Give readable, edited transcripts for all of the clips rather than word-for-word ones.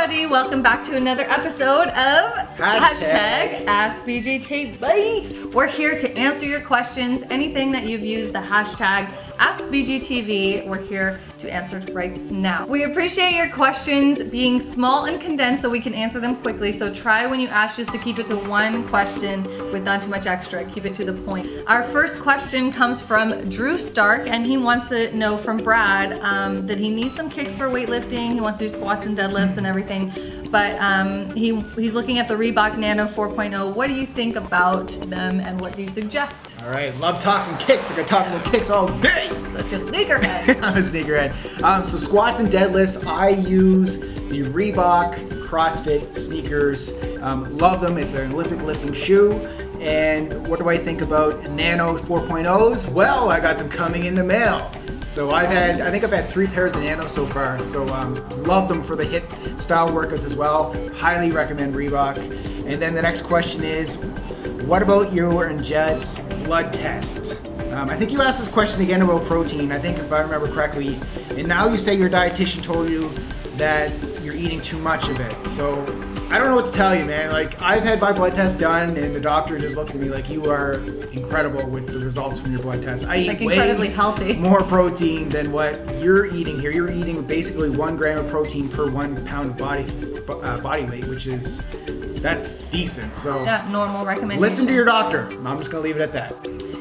everybody, welcome back to another episode of Hashtag Ask BGTV. We're here to answer your questions. Anything that you've used the hashtag Ask BGTV, we're here to answer right now. We appreciate your questions being small and condensed so we can answer them quickly. So try when you ask just to keep it to one question with not too much extra. Keep it to the point. Our first question comes from Drew Stark, and he wants to know from Brad that he needs some kicks for weightlifting. He wants to do squats and deadlifts and everything, but he's looking at the Reebok Nano 4.0. What do you think about them and what do you suggest? All right, love talking kicks. I could talk about kicks all day. Such a sneakerhead. I'm a sneakerhead. So squats and deadlifts, I use the Reebok CrossFit sneakers. Love them. It's an Olympic lifting shoe. And what do I think about Nano 4.0s? Well, I got them coming in the mail. So I think I've had 3 pairs of Nano so far. So love them for the HIIT style workouts as well. Highly recommend Reebok. And then the next question is, what about your and Jess blood test? I think you asked this question again about protein, I think if I remember correctly. And now you say your dietitian told you that you're eating too much of it. So I don't know what to tell you, man. Like, I've had my blood test done and the doctor just looks at me like, you are incredible with the results from your blood test. I eat like incredibly way healthy. More protein than what you're eating here. You're eating basically 1 gram of protein per 1 pound of body weight, which is, that's decent. So yeah, normal recommendation. Listen to your doctor. I'm just gonna leave it at that.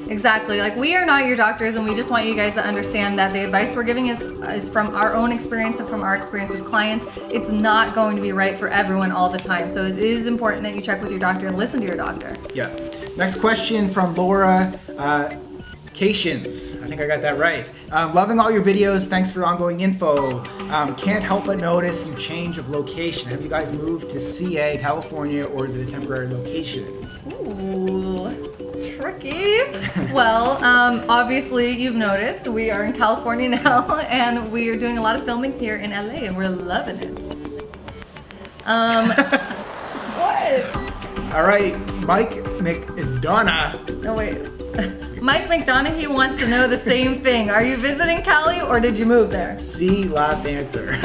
Exactly. Like, we are not your doctors, and we just want you guys to understand that the advice we're giving is from our own experience and from our experience with clients. It's not going to be right for everyone all the time. So it is important that you check with your doctor and listen to your doctor. Yeah. Next question from Laura Cations. I think I got that right. Loving all your videos. Thanks for ongoing info. Can't help but notice you change of location. Have you guys moved to CA, California, or is it a temporary location? Ooh. Tricky. Well, obviously you've noticed we are in California now, and we are doing a lot of filming here in LA, and we're loving it. What? All right, Mike McDonough. Oh wait. Mike McDonough, he wants to know the same thing. Are you visiting Cali or did you move there? See, last answer.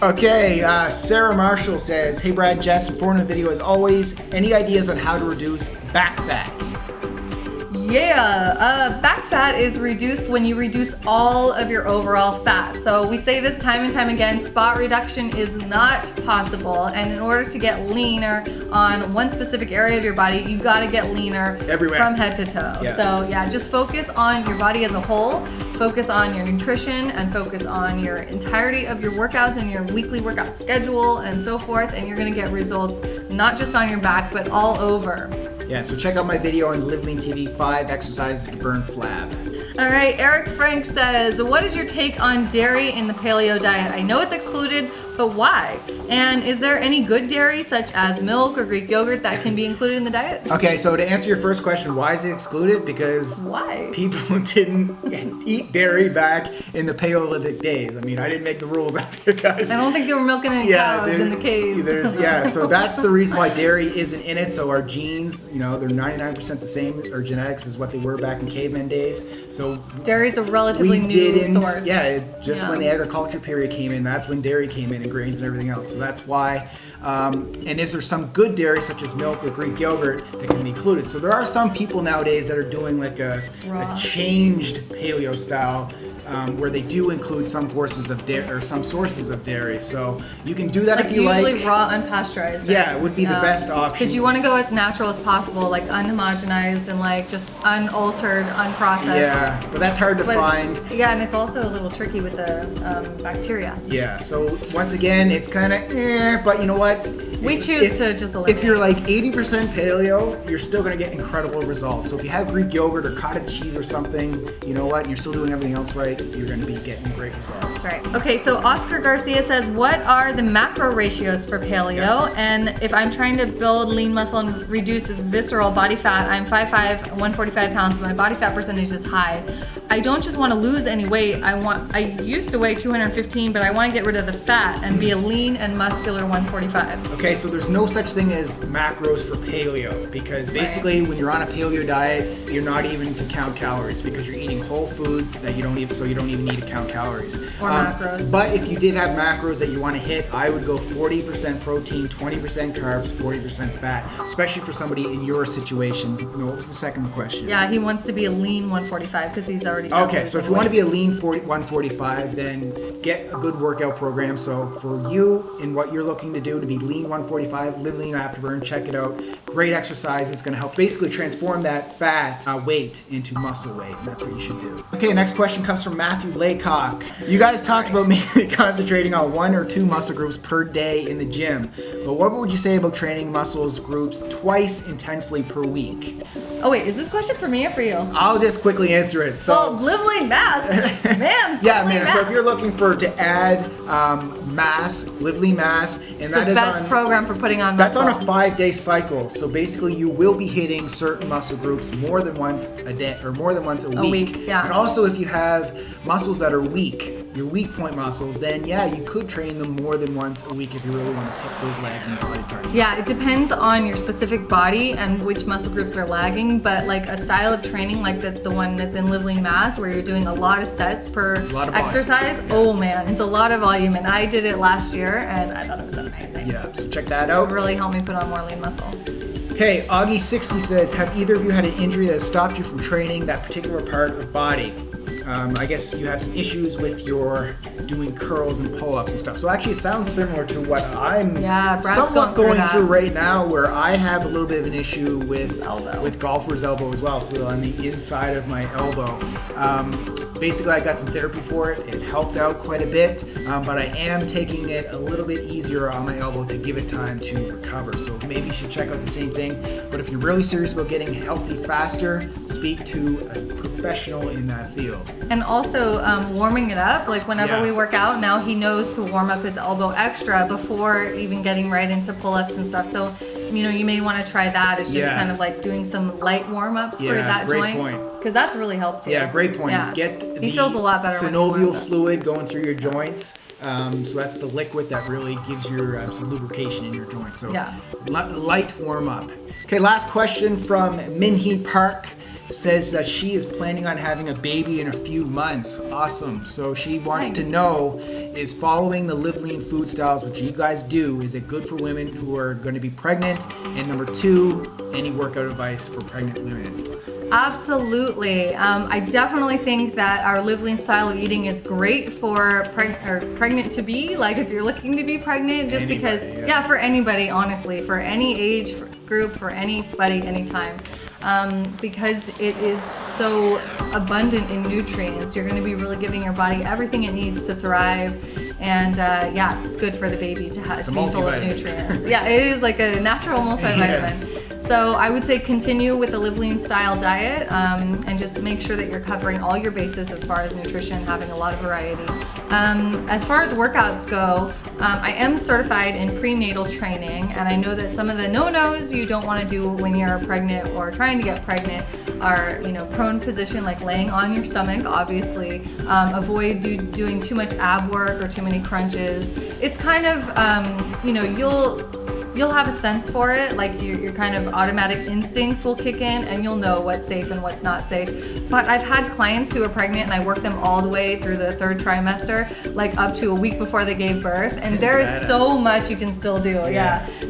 Okay, Sarah Marshall says, hey Brad, Jess, informative video as always. Any ideas on how to reduce back fat? Yeah, back fat is reduced when you reduce all of your overall fat. So we say this time and time again, spot reduction is not possible. And in order to get leaner on one specific area of your body, you gotta get leaner everywhere from head to toe. Yeah. So yeah, just focus on your body as a whole, focus on your nutrition, and focus on your entirety of your workouts and your weekly workout schedule and so forth. And you're gonna get results not just on your back, but all over. Yeah, so check out my video on Live Lean TV, 5 exercises to burn flab. All right, Eric Frank says, what is your take on dairy in the paleo diet? I know it's excluded, but why? And is there any good dairy, such as milk or Greek yogurt, that can be included in the diet? Okay, so to answer your first question, why is it excluded? Because why? People didn't eat dairy back in the Paleolithic days. I mean, I didn't make the rules out there, guys. I don't think they were milking any cows in the caves. Yeah, so that's the reason why dairy isn't in it. So our genes, you know, they're 99% the same. Our genetics is what they were back in caveman days. So dairy's a relatively new source. Yeah, when the agriculture period came in, that's when dairy came in, and grains and everything else. So that's why. And is there some good dairy, such as milk or Greek yogurt, that can be included? So there are some people nowadays that are doing like a changed paleo style, where they do include some sources of dairy. So you can do that if you like. Usually raw, unpasteurized. Right? Yeah, it would be the best option. Because you want to go as natural as possible, like unhomogenized and like just unaltered, unprocessed. Yeah, but that's hard to find. Yeah, and it's also a little tricky with the bacteria. Yeah, so once again, it's kind of but you know what? We choose to just eliminate. If you're like 80% paleo, you're still going to get incredible results. So if you have Greek yogurt or cottage cheese or something, you know what, and you're still doing everything else right, you're going to be getting great results. That's right. Okay, so Oscar Garcia says, what are the macro ratios for paleo? Yeah. And if I'm trying to build lean muscle and reduce visceral body fat, I'm 5'5", 145 pounds, but my body fat percentage is high. I don't just want to lose any weight. I used to weigh 215, but I want to get rid of the fat and be a lean and muscular 145. Okay, so there's no such thing as macros for paleo, because basically when you're on a paleo diet, you're not even to count calories because you're eating whole foods that you don't even need to count calories. Or macros. But if you did have macros that you want to hit, I would go 40% protein, 20% carbs, 40% fat, especially for somebody in your situation. No, what was the second question? Yeah, he wants to be a lean 145 because he's already Okay, so if you want to be a lean 145, then get a good workout program. So for you and what you're looking to do to be lean 145, live lean afterburn, check it out. Great exercise. It's going to help basically transform that fat weight into muscle weight, and that's what you should do. Okay, next question comes from Matthew Laycock. You guys talked about mainly concentrating on 1 or 2 muscle groups per day in the gym, but what would you say about training muscles groups twice intensely per week? Oh wait, is this question for me or for you? I'll just quickly answer it. So, live lean mass, man. Yeah, man. So if you're looking to add mass, live lean mass, and it's that the is best program for putting on muscle. That's on a 5-day cycle. So basically, you will be hitting certain muscle groups more than once a day or more than once a week. Yeah. And also, if you have muscles that are weak, your weak point muscles, then yeah, you could train them more than once a week if you really want to pick those leg and body parts. Yeah, it depends on your specific body and which muscle groups are lagging, but like a style of training like the one that's in Live Lean Mass where you're doing a lot of sets per exercise, oh man, it's a lot of volume, and I did it last year and I thought it was amazing. Yeah, so check that out. It really helped me put on more lean muscle. Okay, Auggie60 says, have either of you had an injury that stopped you from training that particular part of body? I guess you have some issues with your doing curls and pull-ups and stuff. So actually it sounds similar to what I'm somewhat going through right now, where I have a little bit of an issue with golfer's elbow as well. So on the inside of my elbow. Basically I got some therapy for it. It helped out quite a bit, but I am taking it a little bit easier on my elbow to give it time to recover. So maybe you should check out the same thing. But if you're really serious about getting healthy faster, speak to a professional in that field. And also warming it up, like whenever we work out, now he knows to warm up his elbow extra before even getting right into pull-ups and stuff. So, you may want to try that. It's just kind of like doing some light warm-ups for that joint. Because that's really helped too. Yeah, great point. Yeah. Get he feels a lot better synovial fluid going through your joints. So that's the liquid that really gives your some lubrication in your joints. So light warm-up. Okay, last question from Minhee Park. Says that she is planning on having a baby in a few months. Awesome. So she wants to know, is following the Live Lean food styles, which you guys do, is it good for women who are going to be pregnant? And number 2, any workout advice for pregnant women? Absolutely. I definitely think that our Live Lean style of eating is great for pregnant to be, like if you're looking to be pregnant, just because, for anybody, honestly, for any age group, for anybody, anytime. Because it is so abundant in nutrients. You're going to be really giving your body everything it needs to thrive. And it's good for the baby to be full of nutrients. Yeah, it is like a natural multivitamin. So I would say continue with the Live Lean style diet and just make sure that you're covering all your bases as far as nutrition, having a lot of variety. As far as workouts go, I am certified in prenatal training, and I know that some of the no-nos you don't want to do when you're pregnant or trying to get pregnant are, prone position, like laying on your stomach, obviously. Avoid doing too much ab work or too many crunches. It's kind of, you'll have a sense for it, like your kind of automatic instincts will kick in and you'll know what's safe and what's not safe. But I've had clients who are pregnant and I work them all the way through the 3rd trimester, like up to a week before they gave birth, and there is so much you can still do.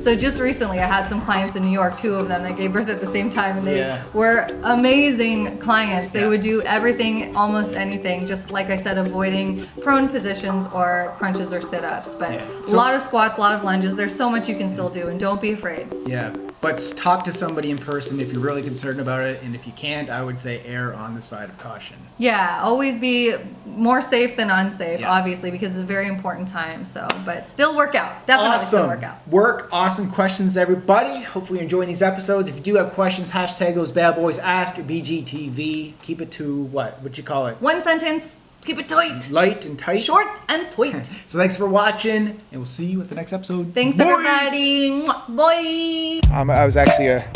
So just recently I had some clients in New York, 2 of them that gave birth at the same time, and they were amazing clients. They would do everything, almost anything, just like I said, avoiding prone positions or crunches or sit-ups, but a lot of squats, a lot of lunges. There's so much you can still do, and don't be afraid. Yeah, but talk to somebody in person if you're really concerned about it, and if you can't, I would say err on the side of caution. Yeah, always be more safe than unsafe, obviously, because it's a very important time. So, but still work out. Definitely still work out. Awesome questions, everybody. Hopefully you're enjoying these episodes. If you do have questions, hashtag those bad boys. Ask BGTV. Keep it to what you call it? 1 sentence. Keep it tight. Light and tight. Short and tight. So thanks for watching, and we'll see you at the next episode. Thanks, everybody. Bye. I was actually a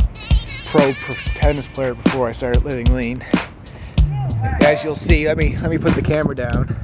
pro tennis player before I started living lean. As you'll see, let me put the camera down.